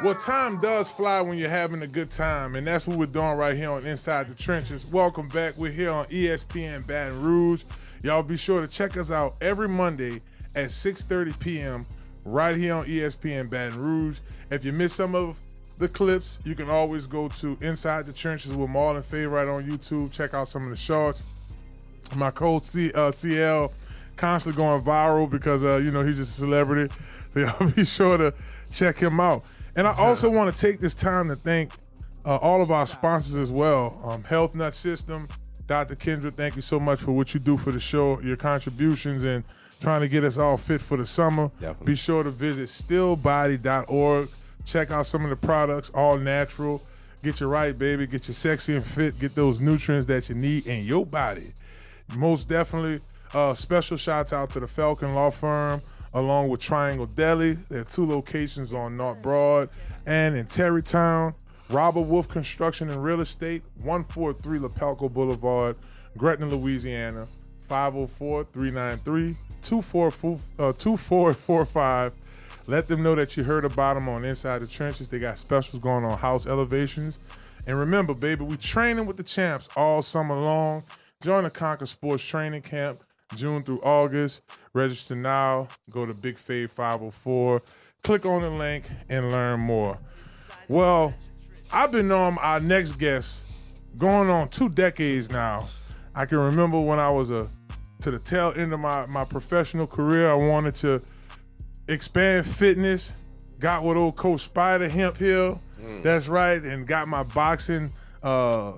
Well, time does fly when you're having a good time, and that's what we're doing right here on Inside the Trenches. Welcome back. We're here on ESPN Baton Rouge. Y'all be sure to check us out every Monday at 6:30 p.m. right here on ESPN Baton Rouge. If you miss some of the clips, you can always go to Inside the Trenches with Marlon Faye right on YouTube. Check out some of the shorts. My code CL constantly going viral because, he's just a celebrity. So y'all be sure to check him out. And I also want to take this time to thank all of our sponsors as well. Health Nut System, Dr. Kendra, thank you so much for what you do for the show, your contributions, and trying to get us all fit for the summer. Definitely. Be sure to visit stillbody.org. Check out some of the products, all natural. Get you right, baby. Get you sexy and fit. Get those nutrients that you need in your body. Most definitely, special shouts out to the Falcon Law Firm, along with Triangle Deli. There are 2 locations on North Broad and in Terrytown. Robert Wolf Construction and Real Estate, 143 LaPelco Boulevard, Gretna, Louisiana, 504-393-2445. Let them know that you heard about them on Inside the Trenches. They got specials going on house elevations. And remember, baby, we training with the champs all summer long. Join the Conquer Sports Training Camp, June through August. Register now. Go to Big Fave 504. Click on the link and learn more. Well, I've been on our next guest going on 2 decades now. I can remember when I was to the tail end of my professional career, I wanted to expand fitness. Got with old Coach Spider Hemphill. That's right, and got my boxing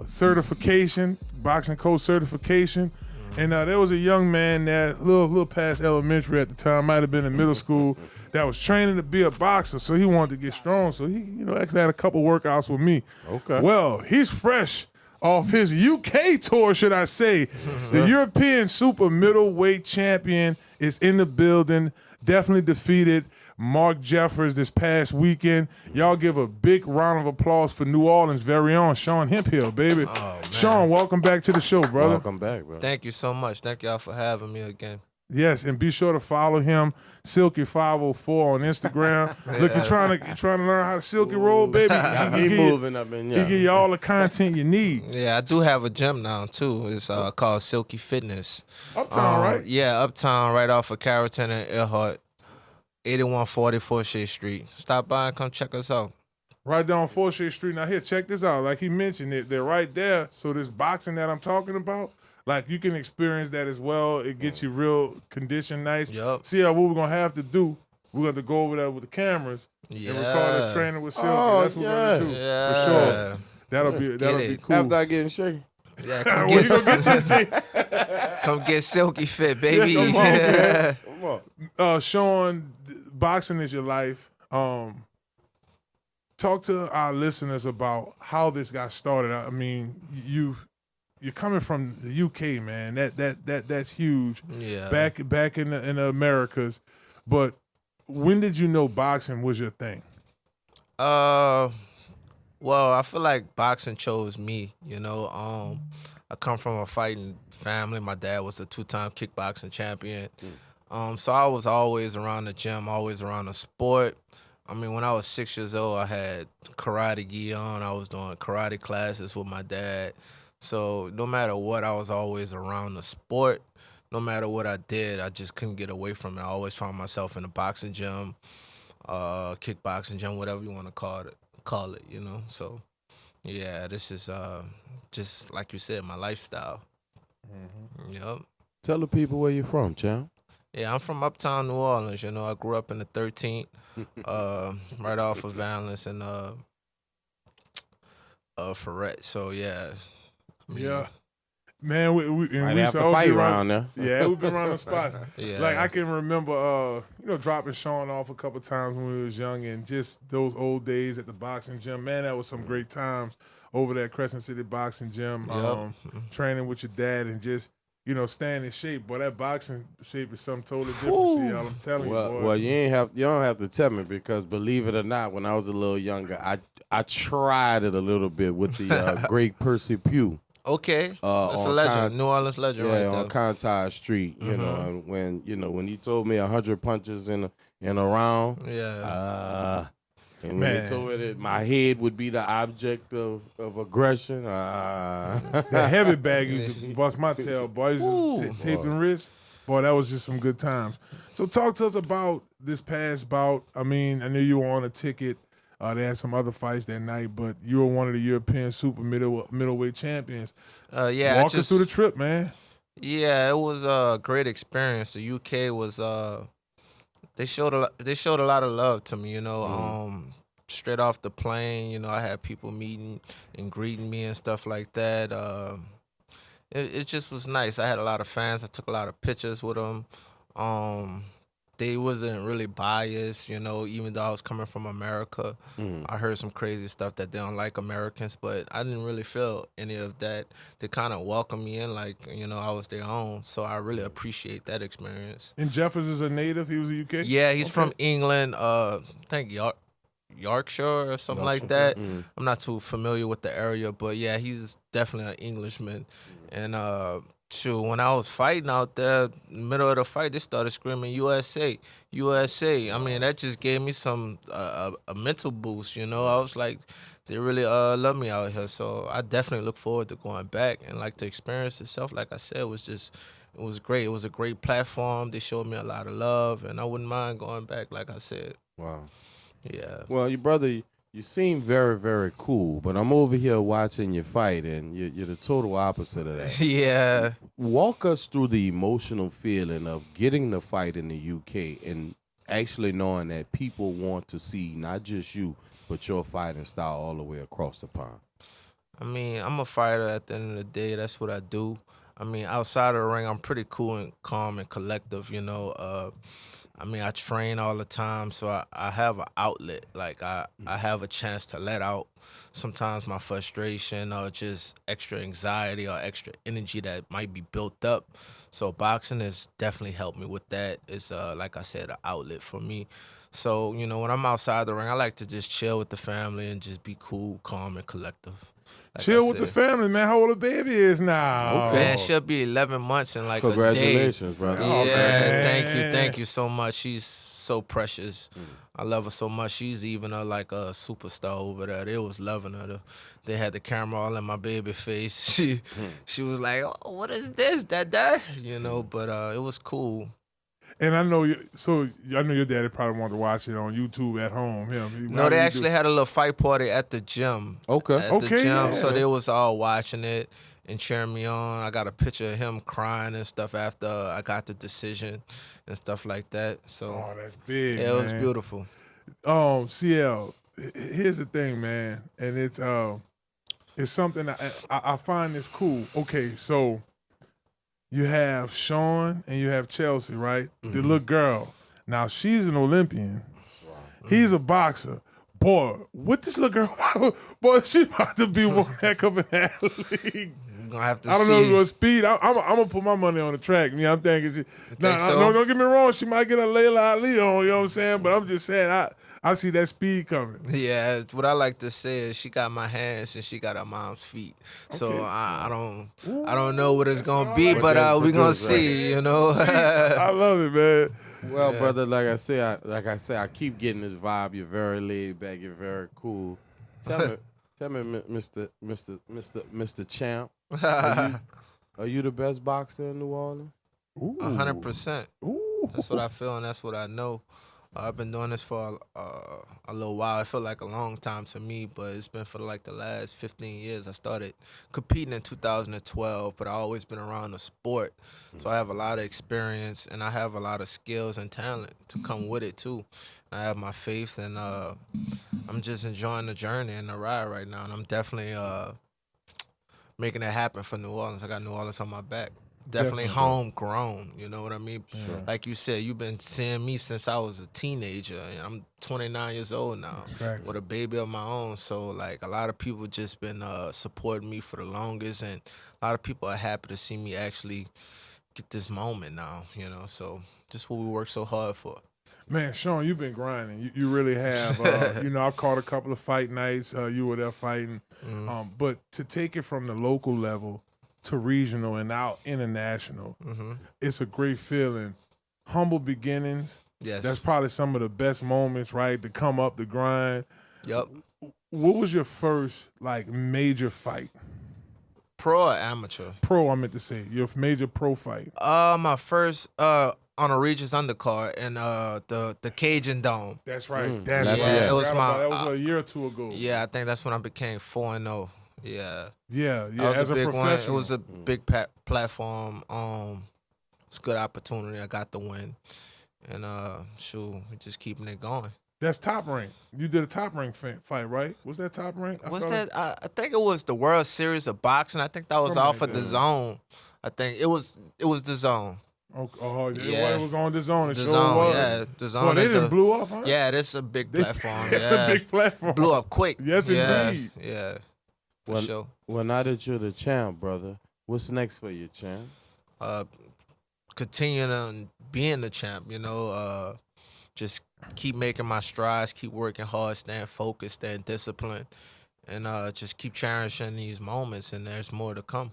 certification, boxing coach certification. And there was a young man there, a little past elementary at the time, might have been in middle school, that was training to be a boxer. So he wanted to get strong. So he, actually had a couple workouts with me. Okay. Well, he's fresh off his UK tour, should I say. The European Super-Middleweight champion is in the building. Definitely defeated Mark Jeffers this past weekend. Y'all give a big round of applause for New Orleans' very own Sean Hemphill, baby. Oh, man. Sean, welcome back to the show, brother. Welcome back, bro. Thank you so much. Thank y'all for having me again. Yes, and be sure to follow him, Silky 504 on Instagram. Look, you're trying to learn how to Silky roll, baby. He moving up in He give you all the content you need. Yeah, I do have a gym now, too. It's called Silky Fitness. Uptown, right? Yeah, Uptown, right off of Carrollton and Earhart, 8140 4th Street. Stop by and come check us out. Right down 4th Street. Now, here, check this out. Like he mentioned, they're right there. So this boxing that I'm talking about, like you can experience that as well. It gets you real conditioned nice. Yup. See what we're going to have to do. We're going to go over there with the cameras and record us training with Silky. That's what we're going to do. Yeah. For sure. That'll be cool. After I get in shape. Yeah, come Well, you gonna get your shit. come get Silky fit, baby. Yeah, come on, man. Come on. Sean, boxing is your life. Talk to our listeners about how this got started. I mean, you're coming from the UK, man. That's huge. Yeah. Back in the Americas, but when did you know boxing was your thing? Well, I feel like boxing chose me, I come from a fighting family. My dad was a 2-time kickboxing champion. So I was always around the gym, always around the sport. I mean, when I was 6 years old, I had karate gi on. I was doing karate classes with my dad. So no matter what, I was always around the sport. No matter what I did, I just couldn't get away from it. I always found myself in a boxing gym, kickboxing gym, whatever you want to call it, So, yeah, this is just like you said, my lifestyle. Yep. Tell the people where you're from, champ. Yeah, I'm from Uptown New Orleans. I grew up in the 13th, right off of Valence and Ferret. So yeah. Yeah. Man, we Might we have to all fight be around there. Yeah, we've been around the spots. Yeah. Like I can remember, dropping Sean off a couple times when we was young, and just those old days at the boxing gym. Man, that was some great times over there at Crescent City Boxing Gym. Yep. Training with your dad and just staying in shape. Boy, that boxing shape is something totally different. See, I'm telling you, boy. Well, you don't have to tell me because believe it or not, when I was a little younger, I tried it a little bit with the great Percy Pugh. Okay, that's a legend, New Orleans legend, right there. On Contar Street, and when he told me 100 punches in a round, And when Man. they told me that my head would be the object of aggression, That heavy bag used to bust my tail, boy. Tape and wrist. Boy, that was just some good times. So talk to us about this past bout. I mean, I knew you were on a ticket. They had some other fights that night, but you were one of the European super-middleweight champions. Yeah, Walk us through the trip, man. Yeah, it was a great experience. The UK was they showed a lot of love to me, you know. Straight off the plane, you know, I had people meeting and greeting me and stuff like that. It just was nice. I had a lot of fans. I took a lot of pictures with them. They wasn't really biased, you know, even though I was coming from America. I heard some crazy stuff that they don't like Americans, but I didn't really feel any of that. They kind of welcomed me in like, you know, I was their own. So I really appreciate that experience. And Jeffers is a native. He was a UK? Yeah, he's from England. I think Yorkshire or something like that. I'm not too familiar with the area, but yeah, he's definitely an Englishman. And shoot, when I was fighting out there, in the middle of the fight, they started screaming USA, USA. I mean, that just gave me some a mental boost, you know. I was like, they really love me out here. So I definitely look forward to going back. And like the experience itself, like I said, was just, it was great. It was a great platform. They showed me a lot of love, and I wouldn't mind going back, like I said. wow. Yeah. Well, your brother, you seem very, very cool, but I'm over here watching you fight, and you're the total opposite of that. Yeah. Walk us through the emotional feeling of getting the fight in the UK and actually knowing that people want to see not just you, but your fighting style all the way across the pond. I mean, I'm a fighter at the end of the day. That's what I do. I mean, outside of the ring, I'm pretty cool and calm and collective, you know. I mean, I train all the time, so I have an outlet. Like, I have a chance to let out sometimes my frustration or just extra anxiety or extra energy that might be built up. So boxing has definitely helped me with that. It's, like I said, an outlet for me. So, you know, when I'm outside the ring, I like to just chill with the family and just be cool, calm, and collective. Like Chill with the family, man. How old the baby is now? Okay. Man, she'll be 11 months in like Congratulations, a day. brother. Oh, Yeah, man. thank you so much. She's so precious. I love her so much. She's even like a superstar over there. They was loving her. They had the camera all in my baby face. She was like, "Oh, what is this, Dad?" You know, but it was cool. And I know I know your daddy probably wanted to watch it on YouTube at home. No, they actually had a little fight party at the gym. Okay. At the gym, yeah. so they was all watching it and cheering me on. I got a picture of him crying and stuff after I got the decision and stuff like that. So Oh, that's big. yeah, it was man. beautiful. CL, here's the thing, man, and it's something I find this cool. Okay, so you have Sean and you have Chelsea, right? The little girl. Now she's an Olympian. He's a boxer. Boy, what this little girl? Boy, she about to be one heck of an athlete. We're gonna have to I don't see. know if it's speed. I'm gonna put my money on the track. You know, I'm thinking. So? Don't get me wrong. She might get a Layla Ali on. You know what I'm saying? But I'm just saying, I see that speed coming. Yeah, what I like to say is she got my hands and she got her mom's feet. So Okay. I don't know what it's gonna be, right. but we gonna Right. see. You know. I love it, man. Well, brother, like I said, I keep getting this vibe. You're very laid back. You're very cool. Tell me, Mr. Champ, are you the best boxer in New Orleans? 100%. Ooh. That's what I feel and that's what I know. I've been doing this for a little while. It felt like a long time to me, but it's been for like the last 15 years. I started competing in 2012, but I've always been around the sport. So I have a lot of experience and I have a lot of skills and talent to come with it too. I have my faith and I'm just enjoying the journey and the ride right now. And I'm definitely making it happen for New Orleans. I got New Orleans on my back. Definitely homegrown, you know what I mean? Sure. Like you said, you've been seeing me since I was a teenager, and I'm 29 years old now Facts. with a baby of my own. So, like, a lot of people just been supporting me for the longest, and a lot of people are happy to see me actually get this moment now, you know? So, just what we work so hard for. Man, Sean, you've been grinding. You really have. You know, I've caught a couple of fight nights. You were there fighting. But to take it from the local level to regional and now international, it's a great feeling. Humble beginnings, Yes. That's probably some of the best moments, right? To come up, the grind. Yep. What was your first like major fight? Pro or amateur? Pro, I meant to say. Your major pro fight. My first on a Regis undercard in the Cajun Dome. That's right. Mm. That's Yeah, right. it was my. That was a year or two ago. Yeah, I think that's when I became 4-0. Yeah. Yeah, That yeah. was As a a big one. It professional. was a big platform. It's a good opportunity. I got the win, and shoot, we just keeping it going. That's Top Rank. You did a Top Rank fight, right? Was that Top Rank? Was that? I think it was the World Series of Boxing. I think that was Something off like of the that. Zone. I think it was the Zone. Oh, Yeah. It was on the Zone. It The sure Zone, was. yeah. The Zone Well, they is didn't blew up, huh? Yeah, this is a big platform. It's yeah. a big platform. Blew up quick. Yes, yeah, indeed. Yeah, for Well, sure. Well, now that you're the champ, brother, what's next for you, champ? Continuing on being the champ, just keep making my strides, keep working hard, staying focused, staying disciplined, and just keep cherishing these moments, and there's more to come.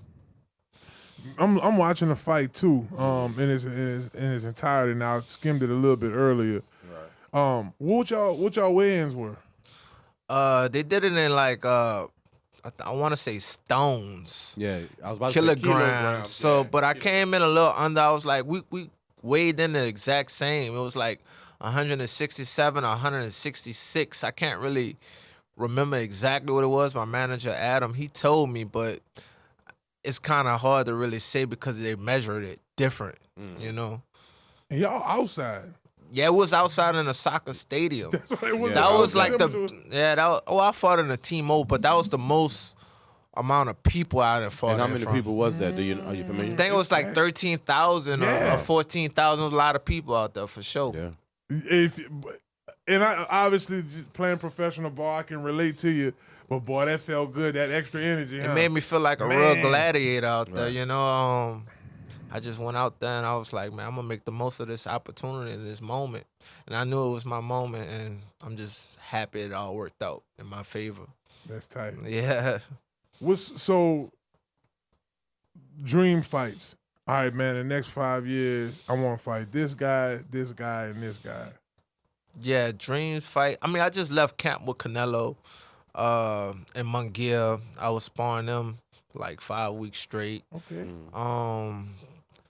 I'm watching the fight too, in its entirety. Now I skimmed it a little bit earlier. Right. What y'all weigh-ins were? They did it in like I want to say stones. Yeah, I was about to kilograms. say kilograms. So, yeah, but I came in a little under. I was like, we weighed in the exact same. It was like 167 or 166. I can't really remember exactly what it was. My manager, Adam, he told me, but it's kind of hard to really say because they measured it different, And y'all outside. Yeah, it was outside in a soccer stadium. That's what it was. That was like Temperature I fought in a T-Mobile, but that was the most amount of people I had fought And how in many from. people was that? Are you familiar? I think it was like 13,000 Yeah. or 14,000. There was a lot of people out there for sure. Yeah. And I obviously just playing professional ball, I can relate to you. But boy, that felt good. That extra energy. It huh? made me feel like a Man. real gladiator out there, Right. I just went out there and I was like, man, I'm gonna make the most of this opportunity in this moment. And I knew it was my moment, and I'm just happy it all worked out in my favor. That's tight. Yeah. So dream fights. All right, man. The next 5 years, I want to fight this guy, and this guy. Yeah, dreams fight. I mean, I just left camp with Canelo and Munguia. I was sparring them like 5 weeks straight. Okay.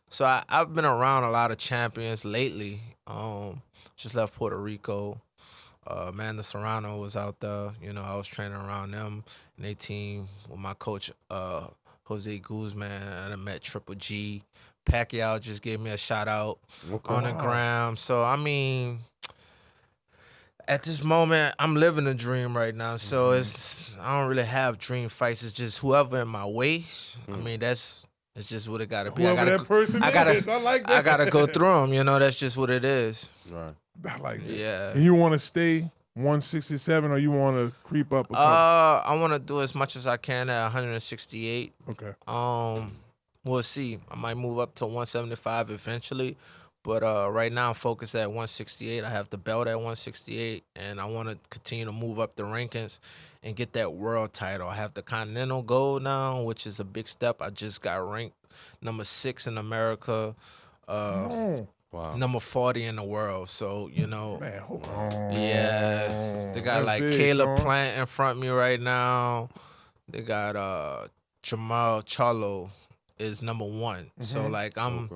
So I've been around a lot of champions lately. Just left Puerto Rico. Amanda Serrano was out there. I was training around them and their team with my coach, Jose Guzman. And I met Triple G. Pacquiao just gave me a shout out on the gram. So, I mean, at this moment, I'm living a dream right now. So I don't really have dream fights. It's just whoever in my way. I mean, it's just what it gotta be. Whoever that person is, I like that. I gotta go through them. That's just what it is. Right. I like that. Yeah. And you want to stay 167 or you want to creep up a couple? I want to do as much as I can at 168. Okay. We'll see. I might move up to 175 eventually, but right now I'm focused at 168. I have the belt at 168, and I want to continue to move up the rankings and get that world title. I have the Continental Gold now, which is a big step. I just got ranked number 6 in America. Wow. Number 40 in the world. So, Man, hold on. yeah. They got That's like big, Caleb son. Plant in front of me right now. They got Jamal Charlo is number 1. So like I'm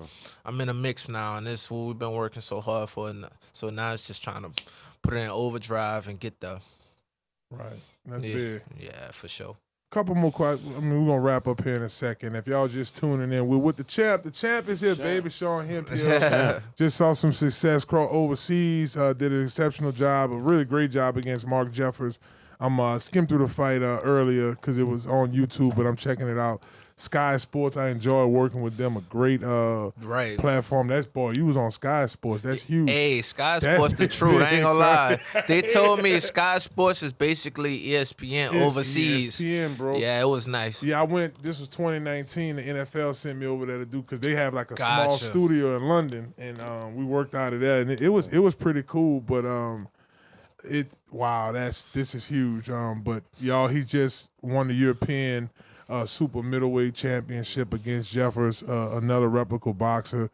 in a mix now, and this is what we've been working so hard for. And so now it's just trying to put it in overdrive and get there. Right. That's Yeah, big. yeah, for sure. Couple more questions. I mean, we're going to wrap up here in a second. If y'all just tuning in, we're with the champ. The champ is here, baby. Sean Hemphill. Just saw some success overseas. Did an exceptional job, a really great job against Mark Jeffers. I'm skimmed through the fight earlier because it was on YouTube, but I'm checking it out. Sky Sports, I enjoy working with them. A great Right. platform. That's, boy, you was on Sky Sports. That's huge. Hey, Sky Sports the truth. I ain't gonna lie. They told me Sky Sports is basically ESPN It's overseas. ESPN, bro. Yeah, it was nice. Yeah, I went. This was 2019. The NFL sent me over there to do because they have like a small Gotcha. studio in London, and we worked out of there, and it was pretty cool. But this is huge. But y'all, he just won the European Super-Middleweight championship against Jeffers, another replicable boxer.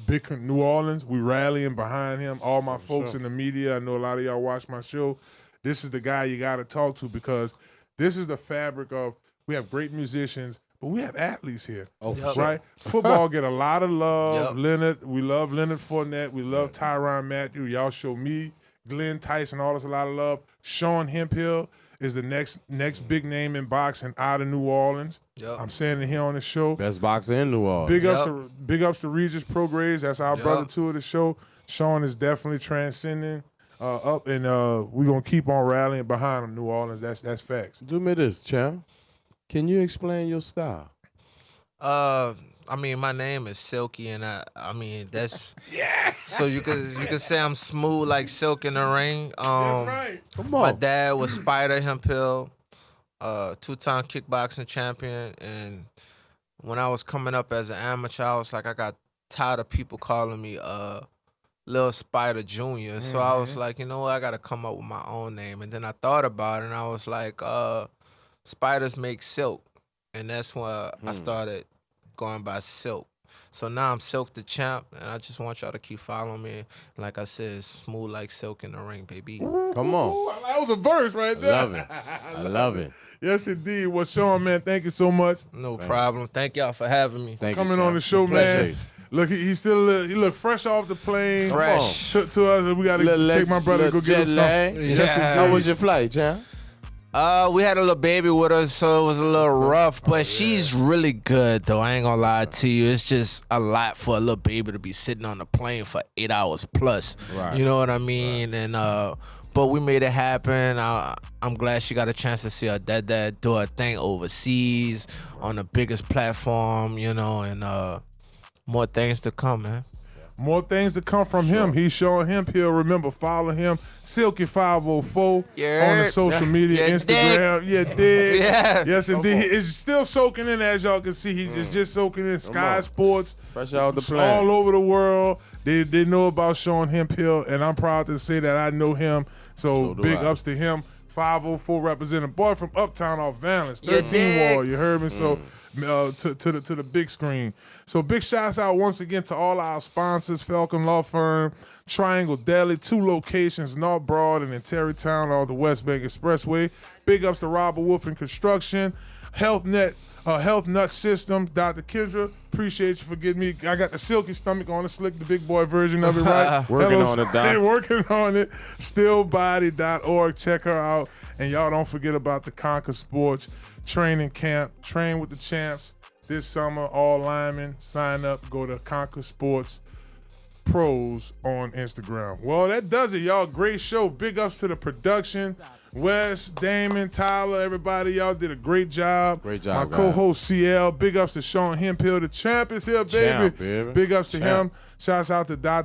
big New Orleans. We rallying behind him. All my folks in the media, I know a lot of y'all watch my show. This is the guy you got to talk to because this is the fabric of, we have great musicians, but we have athletes here. Oh, for sure. Right? Football get a lot of love. Yep. Leonard, we love Leonard Fournette. We love Tyrann Mathieu. Y'all show me, Glenn Tyson, all this a lot of love. Sean Hemphill is the next big name in boxing out of New Orleans. Yep. I'm saying it here on the show. Best boxer in New Orleans. Big ups to Regis Prograis. That's our brother too of the show. Sean is definitely transcending up, and we're gonna keep on rallying behind him, New Orleans. That's facts. Do me this, champ. Can you explain your style? I mean, my name is Silky, and I mean that's So you could say I'm smooth like silk in the ring. That's right. Come on. My dad was Spider Hemphill, 2-time kickboxing champion, and when I was coming up as an amateur, I was like, I got tired of people calling me Lil Spider Jr. So I was like, you know what, I got to come up with my own name. And then I thought about it, and I was like, spiders make silk, and that's when I started going by Silk. So now I'm Silk the Champ, and I just want y'all to keep following me. Like I said, smooth like silk in the ring, baby. Come on. That was a verse right there. Love it. I love it. Yes, indeed. Well, Sean, man, thank you so much. No problem. Thank y'all for having me. Thank you, Coming champ. on the show, Appreciate man. it. Look, he still he look fresh off the plane. Fresh. To us, we got to take my brother to go get him something. Yeah. How was your flight, champ? We had a little baby with us, so it was a little rough, but she's really good, though. I ain't gonna lie to you. It's just a lot for a little baby to be sitting on the plane for 8 hours plus. Right. You know what I mean? And but we made it happen. I'm glad she got a chance to see her dad do her thing overseas on the biggest platform, you know, and more things to come, man. More things to come from him. He's Sean Hemphill. Remember, follow him, Silky504 on the social media, Instagram. Yeah, dig. Yeah. Yes, indeed. It's still soaking in, as y'all can see. He's just soaking in. Sky Sports, Fresh out the it's plane. all over the world. They know about Sean Hemphill, and I'm proud to say that I know him. So do big I. ups to him. 504 representing boy from Uptown off Valence, Yeah, 13 dig. Wall. You heard me? So to the big screen. So big shouts out once again to all our sponsors: Falcon Law Firm, Triangle Deli, 2 locations, North Broad and in Terrytown, all the West Bank Expressway. Big ups to Robert Wolf in Construction, Health Nut System, Dr. Kendra. Appreciate you for getting me. I got the silky stomach on the slick, the big boy version of it, right? Working on it, Doc. They're working on it. Stillbody.org. Check her out. And y'all don't forget about the Conquer Sports training camp. Train with the champs this summer. All linemen. Sign up. Go to Conquer Sports Pros on Instagram. Well, that does it, y'all. Great show. Big ups to the production. Wes, Damon, Tyler, everybody, y'all did a great job. Great job, My guys. co-host CL. Big ups to Sean Hemphill. The champ is here, baby. Champ, baby. Big ups to Champ. him. Shouts out to Dr.